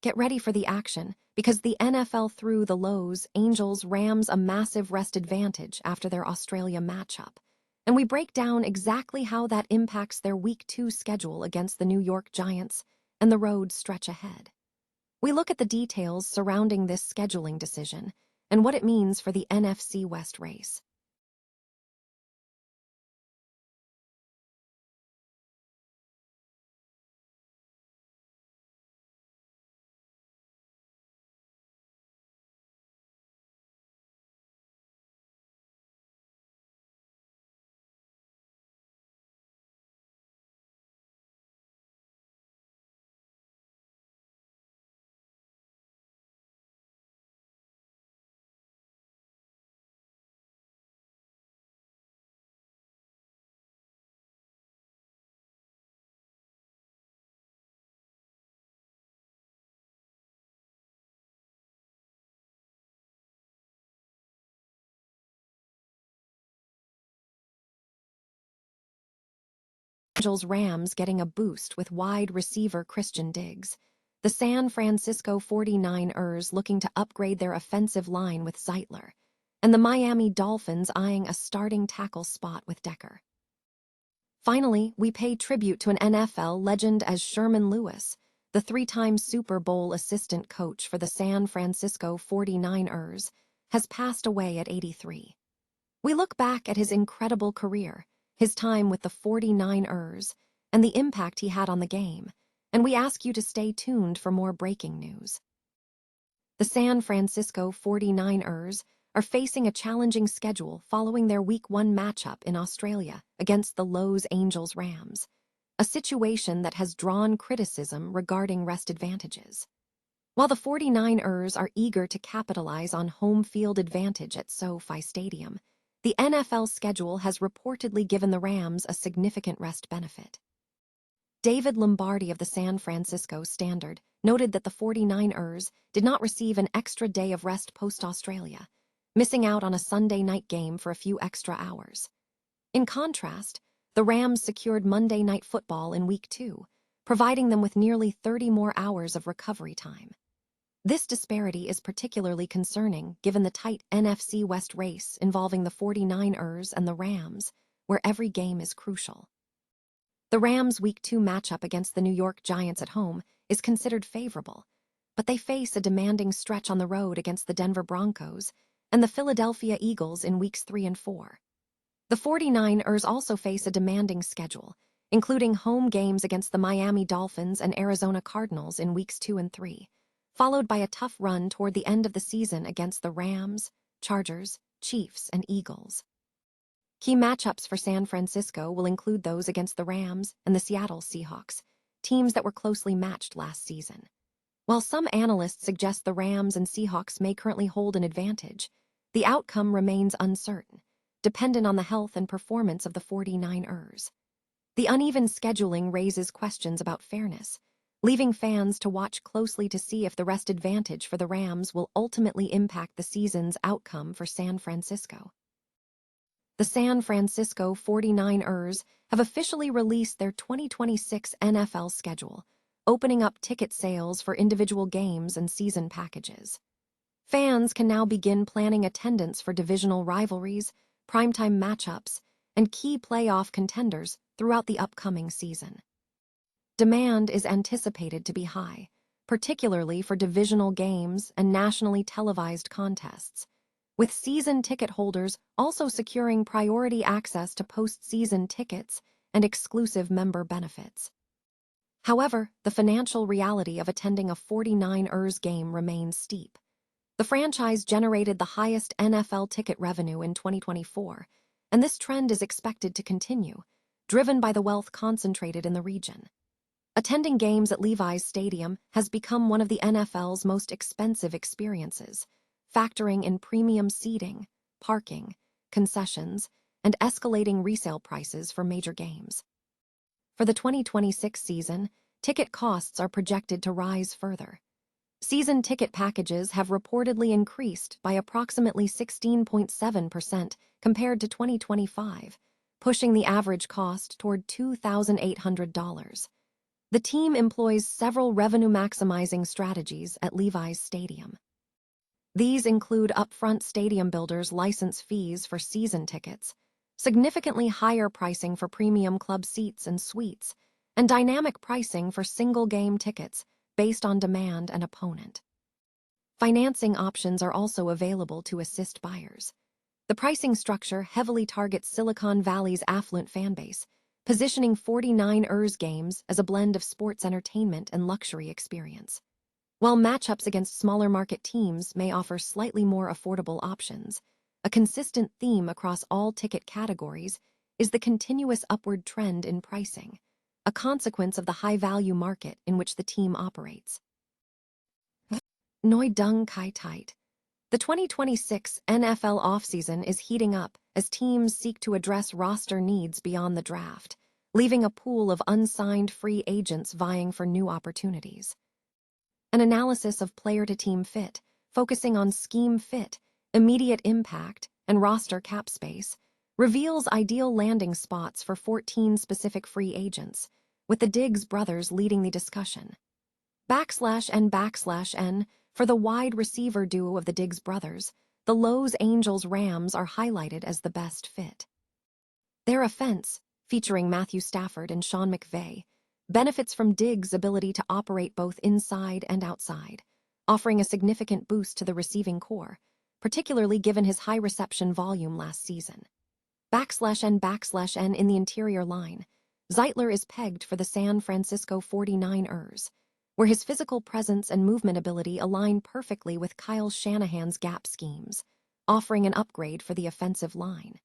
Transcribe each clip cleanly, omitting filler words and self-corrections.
Get ready for the action, because the NFL threw the Lows, Angels, Rams a massive rest advantage after their Australia matchup. And we break down exactly how that impacts their Week 2 schedule against the New York Giants and the road stretch ahead. We look at the details surrounding this scheduling decision and what it means for the NFC West race. Angels Rams getting a boost with wide receiver Christian Diggs. The San Francisco 49ers looking to upgrade their offensive line with Zeitler. And the Miami Dolphins eyeing a starting tackle spot with Decker. Finally, we pay tribute to an NFL legend as Sherman Lewis, the three-time Super Bowl assistant coach for the San Francisco 49ers, has passed away at 83. We look back at his incredible career, his time with the 49ers, and the impact he had on the game, and we ask you to stay tuned for more breaking news. The San Francisco 49ers are facing a challenging schedule following their Week 1 matchup in Australia against the Los Angeles Rams, a situation that has drawn criticism regarding rest advantages. While the 49ers are eager to capitalize on home field advantage at SoFi Stadium, the NFL schedule has reportedly given the Rams a significant rest benefit. David Lombardi of the San Francisco Standard noted that the 49ers did not receive an extra day of rest post-Australia, missing out on a Sunday night game for a few extra hours. In contrast, the Rams secured Monday Night Football in Week 2, providing them with nearly 30 more hours of recovery time. This disparity is particularly concerning given the tight NFC West race involving the 49ers and the Rams, where every game is crucial. The Rams' Week 2 matchup against the New York Giants at home is considered favorable, but they face a demanding stretch on the road against the Denver Broncos and the Philadelphia Eagles in Weeks 3 and 4. The 49ers also face a demanding schedule, including home games against the Miami Dolphins and Arizona Cardinals in Weeks 2 and 3, followed by a tough run toward the end of the season against the Rams, Chargers, Chiefs, and Eagles. Key matchups for San Francisco will include those against the Rams and the Seattle Seahawks, teams that were closely matched last season. While some analysts suggest the Rams and Seahawks may currently hold an advantage, the outcome remains uncertain, dependent on the health and performance of the 49ers. The uneven scheduling raises questions about fairness, leaving fans to watch closely to see if the rest advantage for the Rams will ultimately impact the season's outcome for San Francisco. The San Francisco 49ers have officially released their 2026 NFL schedule, opening up ticket sales for individual games and season packages. Fans can now begin planning attendance for divisional rivalries, primetime matchups, and key playoff contenders throughout the upcoming season. Demand is anticipated to be high, particularly for divisional games and nationally televised contests, with season ticket holders also securing priority access to postseason tickets and exclusive member benefits. However, the financial reality of attending a 49ers game remains steep. The franchise generated the highest NFL ticket revenue in 2024, and this trend is expected to continue, driven by the wealth concentrated in the region. Attending games at Levi's Stadium has become one of the NFL's most expensive experiences, factoring in premium seating, parking, concessions, and escalating resale prices for major games. For the 2026 season, ticket costs are projected to rise further. Season ticket packages have reportedly increased by approximately 16.7% compared to 2025, pushing the average cost toward $2,800. The team employs several revenue-maximizing strategies at Levi's Stadium. These include upfront stadium builders' license fees for season tickets, significantly higher pricing for premium club seats and suites, and dynamic pricing for single-game tickets based on demand and opponent. Financing options are also available to assist buyers. The pricing structure heavily targets Silicon Valley's affluent fanbase, positioning 49ers games as a blend of sports entertainment and luxury experience. While matchups against smaller market teams may offer slightly more affordable options, a consistent theme across all ticket categories is the continuous upward trend in pricing, a consequence of the high-value market in which the team operates. Noi Dung Kai Tight. The 2026 NFL offseason is heating up as teams seek to address roster needs beyond the draft, leaving a pool of unsigned free agents vying for new opportunities. An analysis of player-to-team fit, focusing on scheme fit, immediate impact, and roster cap space, reveals ideal landing spots for 14 specific free agents, with the Diggs brothers leading the discussion. /N/N for the wide receiver duo of the Diggs brothers, the Los Angeles Rams are highlighted as the best fit. Their offense, featuring Matthew Stafford and Sean McVay, benefits from Diggs' ability to operate both inside and outside, offering a significant boost to the receiving core, particularly given his high reception volume last season. /N in the interior line, Zeitler is pegged for the San Francisco 49ers, where his physical presence and movement ability align perfectly with Kyle Shanahan's gap schemes, offering an upgrade for the offensive line.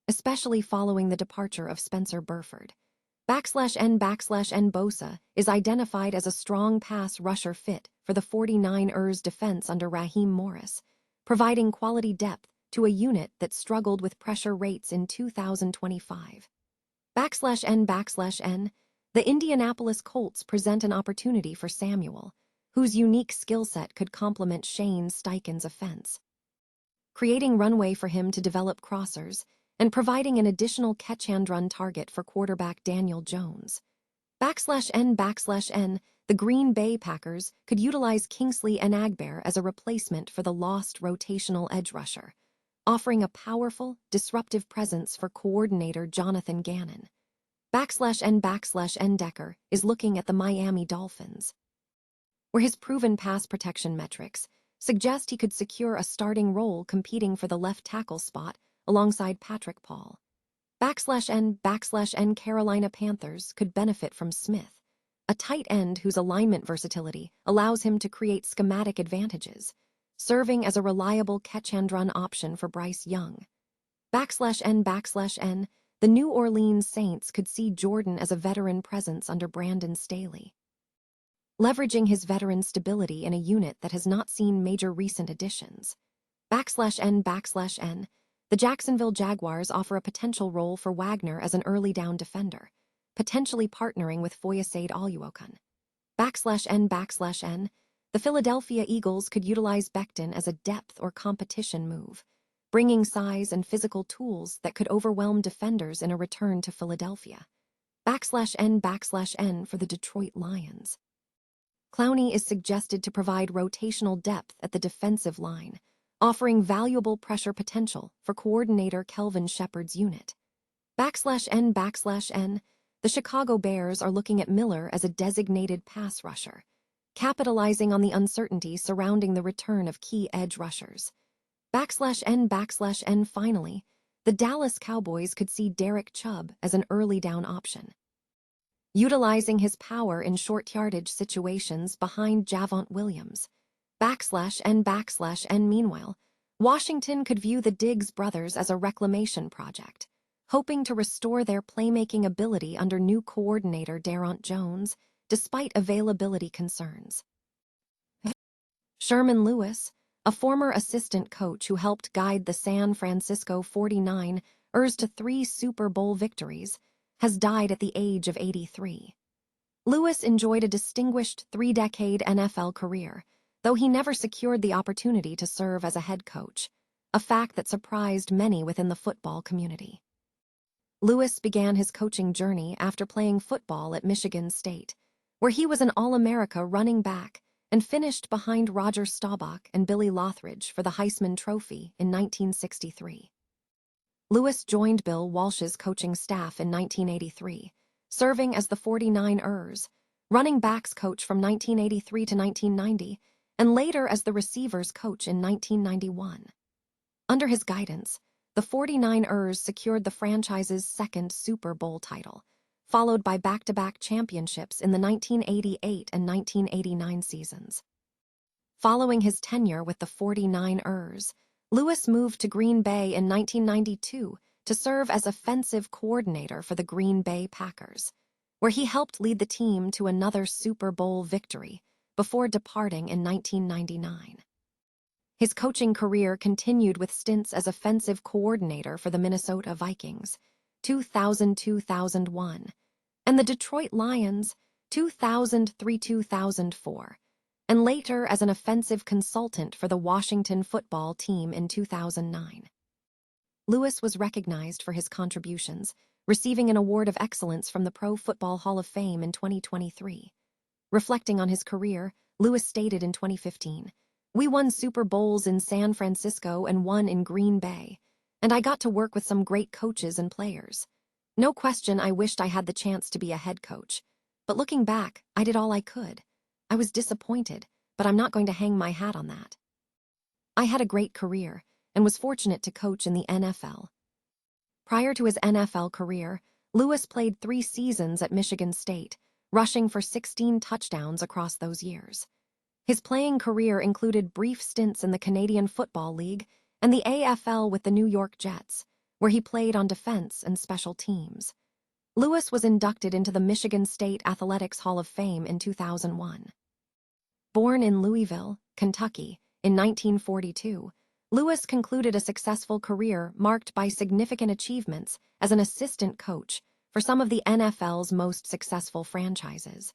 Especially following the departure of Spencer Burford, /N Bosa is identified as a strong pass rusher fit for the 49ers defense under Raheem Morris, providing quality depth to a unit that struggled with pressure rates in 2025. /N the Indianapolis Colts present an opportunity for Samuel, whose unique skill set could complement Shane Steichen's offense, creating runway for him to develop crossers and providing an additional catch-and-run target for quarterback Daniel Jones. /N the Green Bay Packers could utilize Kingsley Enagbare as a replacement for the lost rotational edge rusher, offering a powerful, disruptive presence for coordinator Jonathan Gannon. /N Decker is looking at the Miami Dolphins, where his proven pass protection metrics suggest he could secure a starting role competing for the left tackle spot alongside Patrick Paul. /N Carolina Panthers could benefit from Smith, a tight end whose alignment versatility allows him to create schematic advantages, serving as a reliable catch-and-run option for Bryce Young. /N the New Orleans Saints could see Jordan as a veteran presence under Brandon Staley, leveraging his veteran stability in a unit that has not seen major recent additions. /N the Jacksonville Jaguars offer a potential role for Wagner as an early down defender, potentially partnering with Foyesade Oluokun. /N the Philadelphia Eagles could utilize Becton as a depth or competition move, bringing size and physical tools that could overwhelm defenders in a return to Philadelphia. /N for the Detroit Lions. Clowney is suggested to provide rotational depth at the defensive line, offering valuable pressure potential for coordinator Kelvin Shepard's unit. /N the Chicago Bears are looking at Miller as a designated pass rusher, capitalizing on the uncertainty surrounding the return of key edge rushers. /N finally, the Dallas Cowboys could see Derek Chubb as an early down option, utilizing his power in short yardage situations behind Javonte Williams. /N meanwhile, Washington could view the Diggs brothers as a reclamation project, hoping to restore their playmaking ability under new coordinator Darront Jones, despite availability concerns. Sherman Lewis, a former assistant coach who helped guide the San Francisco 49ers to 3 Super Bowl victories, has died at the age of 83. Lewis enjoyed a distinguished 3-decade NFL career, though he never secured the opportunity to serve as a head coach, a fact that surprised many within the football community. Lewis began his coaching journey after playing football at Michigan State, where he was an All-America running back and finished behind Roger Staubach and Billy Lothridge for the Heisman Trophy in 1963. Lewis joined Bill Walsh's coaching staff in 1983, serving as the 49ers running backs coach from 1983 to 1990, and later as the receivers coach in 1991. Under his guidance, the 49ers secured the franchise's second Super Bowl title, followed by back-to-back championships in the 1988 and 1989 seasons. Following his tenure with the 49ers, Lewis moved to Green Bay in 1992 to serve as offensive coordinator for the Green Bay Packers, where he helped lead the team to another Super Bowl victory before departing in 1999. His coaching career continued with stints as offensive coordinator for the Minnesota Vikings, 2000-2001, and the Detroit Lions, 2003-2004, and later as an offensive consultant for the Washington football team in 2009. Lewis was recognized for his contributions, receiving an Award of Excellence from the Pro Football Hall of Fame in 2023. Reflecting on his career, Lewis stated in 2015, "We won Super Bowls in San Francisco and one in Green Bay, and I got to work with some great coaches and players. No question I wished I had the chance to be a head coach, but looking back, I did all I could. I was disappointed, but I'm not going to hang my hat on that. I had a great career and was fortunate to coach in the NFL." Prior to his NFL career, Lewis played 3 seasons at Michigan State, rushing for 16 touchdowns across those years. His playing career included brief stints in the Canadian Football League and the AFL with the New York Jets, where he played on defense and special teams. Lewis was inducted into the Michigan State Athletics Hall of Fame in 2001. Born in Louisville, Kentucky, in 1942, Lewis concluded a successful career marked by significant achievements as an assistant coach for some of the NFL's most successful franchises.